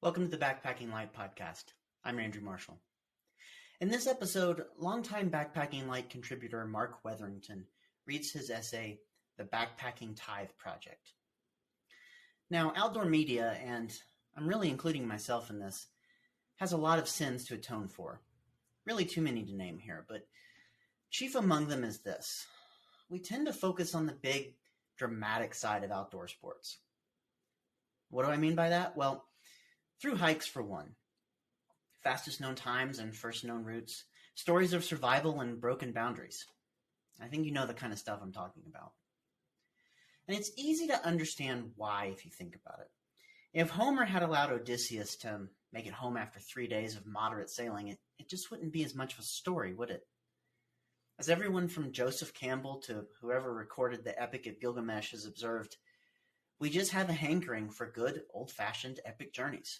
Welcome to the Backpacking Light podcast. I'm Andrew Marshall. In this episode, longtime Backpacking Light contributor Mark Wetherington reads his essay, The Backpacking Tithe Project. Now, outdoor media, and I'm really including myself in this, has a lot of sins to atone for. Really too many to name here, but chief among them is this. We tend to focus on the big, dramatic side of outdoor sports. What do I mean by that? Well, thru-hikes for one. Fastest known times and first known routes. Stories of survival and broken boundaries. I think you know the kind of stuff I'm talking about. And it's easy to understand why if you think about it. If Homer had allowed Odysseus to make it home after 3 days of moderate sailing, it just wouldn't be as much of a story, would it? As everyone from Joseph Campbell to whoever recorded the Epic of Gilgamesh has observed, we just have a hankering for good, old-fashioned epic journeys.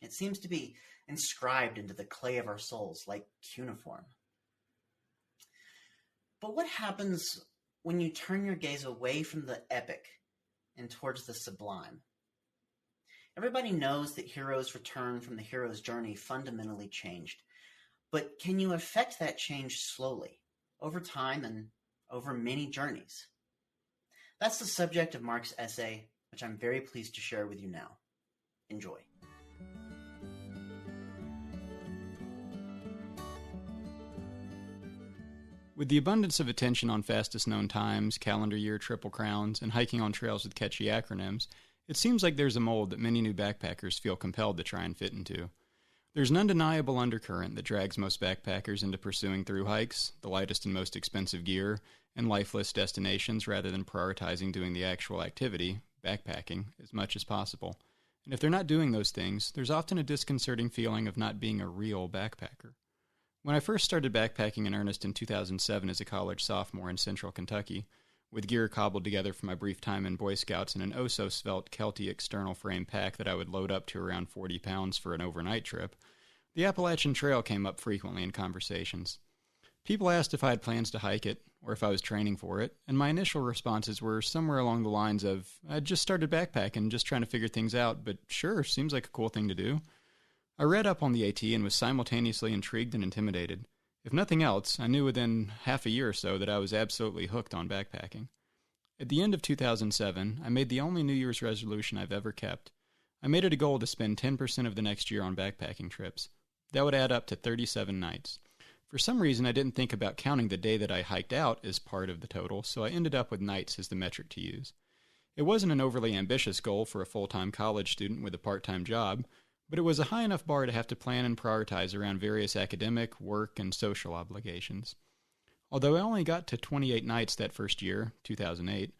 It seems to be inscribed into the clay of our souls like cuneiform. But what happens when you turn your gaze away from the epic and towards the sublime? Everybody knows that heroes return from the hero's journey fundamentally changed. But can you affect that change slowly, over time and over many journeys? That's the subject of Mark's essay, which I'm very pleased to share with you now. Enjoy. With the abundance of attention on fastest known times, calendar year triple crowns, and hiking on trails with catchy acronyms, it seems like there's a mold that many new backpackers feel compelled to try and fit into. There's an undeniable undercurrent that drags most backpackers into pursuing thru-hikes, the lightest and most expensive gear, and lifeless destinations rather than prioritizing doing the actual activity, backpacking, as much as possible. And if they're not doing those things, there's often a disconcerting feeling of not being a real backpacker. When I first started backpacking in earnest in 2007 as a college sophomore in central Kentucky, with gear cobbled together from my brief time in Boy Scouts and an oh-so-svelte Kelty external frame pack that I would load up to around 40 pounds for an overnight trip, the Appalachian Trail came up frequently in conversations. People asked if I had plans to hike it, or if I was training for it, and my initial responses were somewhere along the lines of, I'd just started backpacking, just trying to figure things out, but sure, seems like a cool thing to do. I read up on the AT and was simultaneously intrigued and intimidated. If nothing else, I knew within half a year or so that I was absolutely hooked on backpacking. At the end of 2007, I made the only New Year's resolution I've ever kept. I made it a goal to spend 10% of the next year on backpacking trips. That would add up to 37 nights. For some reason, I didn't think about counting the day that I hiked out as part of the total, so I ended up with nights as the metric to use. It wasn't an overly ambitious goal for a full-time college student with a part-time job, but it was a high enough bar to have to plan and prioritize around various academic, work, and social obligations. Although I only got to 28 nights that first year, 2008,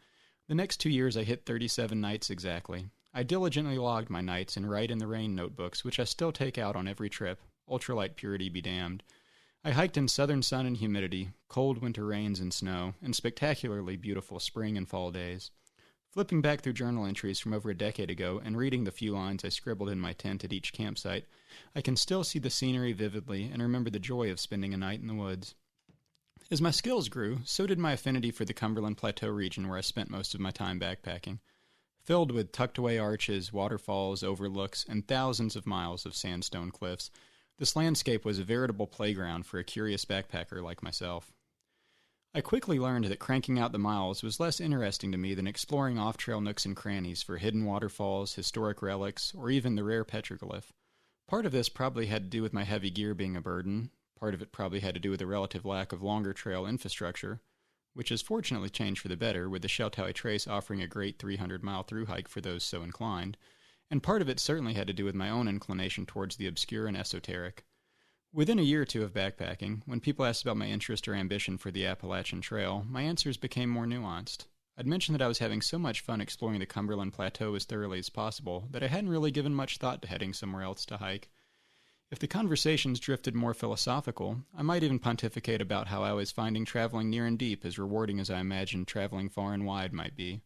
the next 2 years I hit 37 nights exactly. I diligently logged my nights in Write in the Rain notebooks, which I still take out on every trip, ultralight purity be damned. I hiked in southern sun and humidity, cold winter rains and snow, and spectacularly beautiful spring and fall days. Flipping back through journal entries from over a decade ago and reading the few lines I scribbled in my tent at each campsite, I can still see the scenery vividly and remember the joy of spending a night in the woods. As my skills grew, so did my affinity for the Cumberland Plateau region where I spent most of my time backpacking. Filled with tucked-away arches, waterfalls, overlooks, and thousands of miles of sandstone cliffs, this landscape was a veritable playground for a curious backpacker like myself. I quickly learned that cranking out the miles was less interesting to me than exploring off-trail nooks and crannies for hidden waterfalls, historic relics, or even the rare petroglyph. Part of this probably had to do with my heavy gear being a burden. Part of it probably had to do with the relative lack of longer trail infrastructure, which has fortunately changed for the better, with the Sheltowee Trace offering a great 300-mile thru-hike for those so inclined. And part of it certainly had to do with my own inclination towards the obscure and esoteric. Within a year or two of backpacking, when people asked about my interest or ambition for the Appalachian Trail, my answers became more nuanced. I'd mentioned that I was having so much fun exploring the Cumberland Plateau as thoroughly as possible that I hadn't really given much thought to heading somewhere else to hike. If the conversations drifted more philosophical, I might even pontificate about how I was finding traveling near and deep as rewarding as I imagined traveling far and wide might be.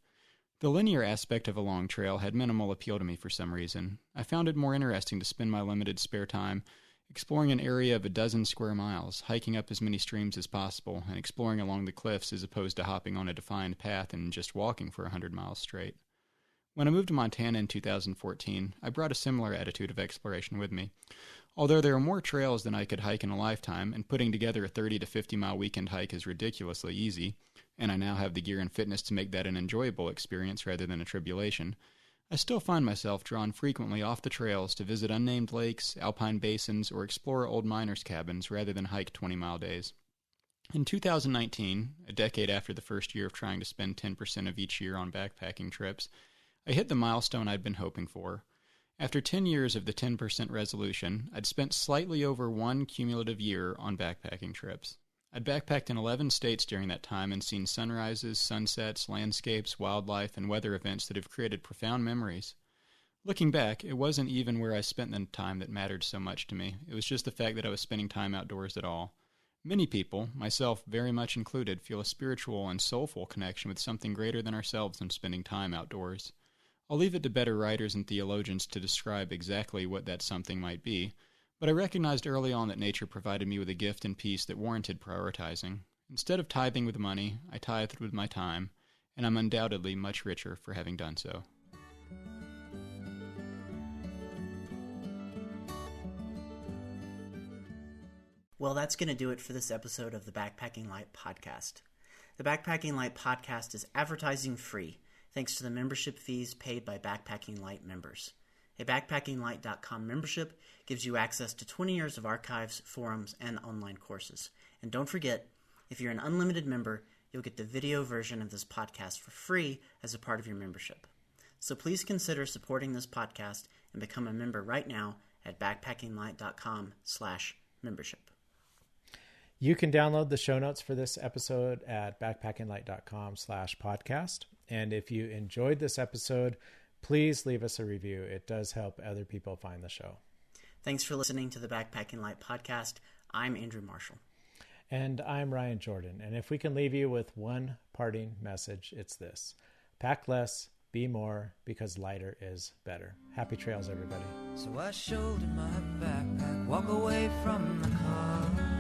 The linear aspect of a long trail had minimal appeal to me for some reason. I found it more interesting to spend my limited spare time exploring an area of a dozen square miles, hiking up as many streams as possible, and exploring along the cliffs as opposed to hopping on a defined path and just walking for 100 miles straight. When I moved to Montana in 2014, I brought a similar attitude of exploration with me. Although there are more trails than I could hike in a lifetime, and putting together a 30 to 50 mile weekend hike is ridiculously easy, and I now have the gear and fitness to make that an enjoyable experience rather than a tribulation, I still find myself drawn frequently off the trails to visit unnamed lakes, alpine basins, or explore old miners' cabins rather than hike 20-mile days. In 2019, a decade after the first year of trying to spend 10% of each year on backpacking trips, I hit the milestone I'd been hoping for. After 10 years of the 10% resolution, I'd spent slightly over one cumulative year on backpacking trips. I'd backpacked in 11 states during that time and seen sunrises, sunsets, landscapes, wildlife, and weather events that have created profound memories. Looking back, it wasn't even where I spent the time that mattered so much to me. It was just the fact that I was spending time outdoors at all. Many people, myself very much included, feel a spiritual and soulful connection with something greater than ourselves when spending time outdoors. I'll leave it to better writers and theologians to describe exactly what that something might be, but I recognized early on that nature provided me with a gift and peace that warranted prioritizing. Instead of tithing with money, I tithed with my time, and I'm undoubtedly much richer for having done so. Well, that's going to do it for this episode of the Backpacking Light Podcast. The Backpacking Light Podcast is advertising free, thanks to the membership fees paid by Backpacking Light members. A BackpackingLight.com membership gives you access to 20 years of archives, forums, and online courses. And don't forget, if you're an unlimited member, you'll get the video version of this podcast for free as a part of your membership. So please consider supporting this podcast and become a member right now at BackpackingLight.com/membership. You can download the show notes for this episode at backpackinglight.com/podcast. And if you enjoyed this episode, please leave us a review. It does help other people find the show. Thanks for listening to the Backpacking Light Podcast. I'm Andrew Marshall. And I'm Ryan Jordan. And if we can leave you with one parting message, it's this: pack less, be more, because lighter is better. Happy trails, everybody. So I shouldered my backpack, walk away from the car.